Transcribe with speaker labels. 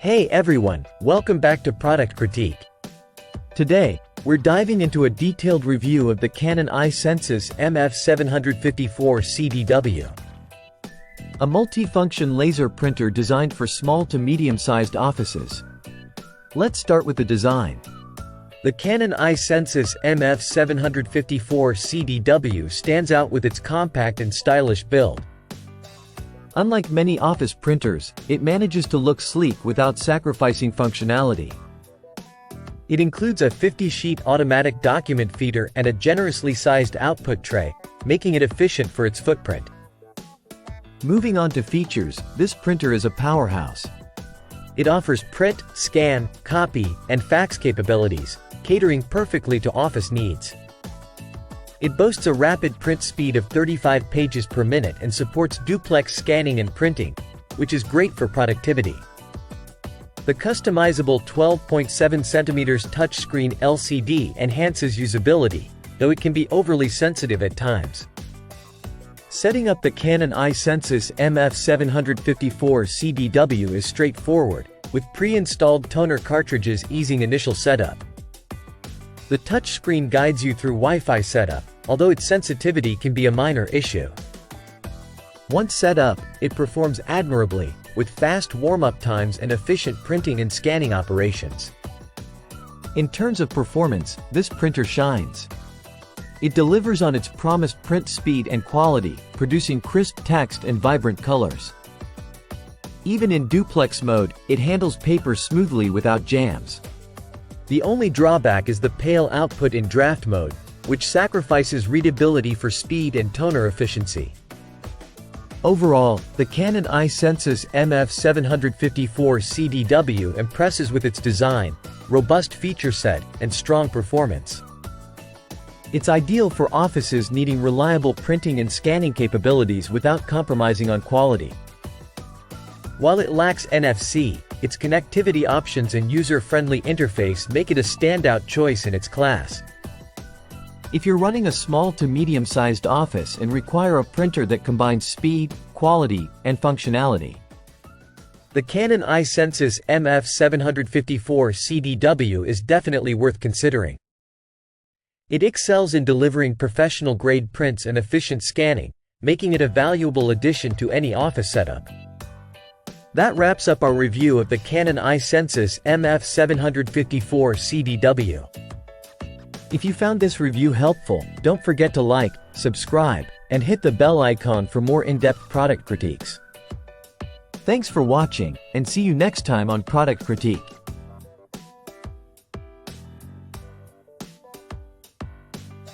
Speaker 1: Hey everyone, welcome back to Product Critique. Today, we're diving into a detailed review of the Canon I-Sensys MF754Cdw. A multifunction laser printer designed for small to medium-sized offices. Let's start with the design. The Canon I-Sensys MF754Cdw stands out with its compact and stylish build. Unlike many office printers, it manages to look sleek without sacrificing functionality. It includes a 50-sheet automatic document feeder and a generously sized output tray, making it efficient for its footprint. Moving on to features, this printer is a powerhouse. It offers print, scan, copy, and fax capabilities, catering perfectly to office needs. It boasts a rapid print speed of 35 pages per minute and supports duplex scanning and printing, which is great for productivity. The customizable 12.7 cm touchscreen LCD enhances usability, though it can be overly sensitive at times. Setting up the Canon I-Sensys MF754Cdw is straightforward, with pre-installed toner cartridges easing initial setup. The touchscreen guides you through Wi-Fi setup, although its sensitivity can be a minor issue. Once set up, it performs admirably, with fast warm-up times and efficient printing and scanning operations. In terms of performance, this printer shines. It delivers on its promised print speed and quality, producing crisp text and vibrant colors. Even in duplex mode, it handles paper smoothly without jams. The only drawback is the pale output in draft mode, which sacrifices readability for speed and toner efficiency. Overall, the Canon I-Sensys MF754Cdw impresses with its design, robust feature set, and strong performance. It's ideal for offices needing reliable printing and scanning capabilities without compromising on quality. While it lacks NFC, its connectivity options and user-friendly interface make it a standout choice in its class. If you're running a small to medium-sized office and require a printer that combines speed, quality, and functionality, the Canon I-Sensys MF754Cdw is definitely worth considering. It excels in delivering professional-grade prints and efficient scanning, making it a valuable addition to any office setup. That wraps up our review of the Canon I-Sensys MF754Cdw. If you found this review helpful, don't forget to like, subscribe, and hit the bell icon for more in-depth product critiques. Thanks for watching, and see you next time on Product Critique.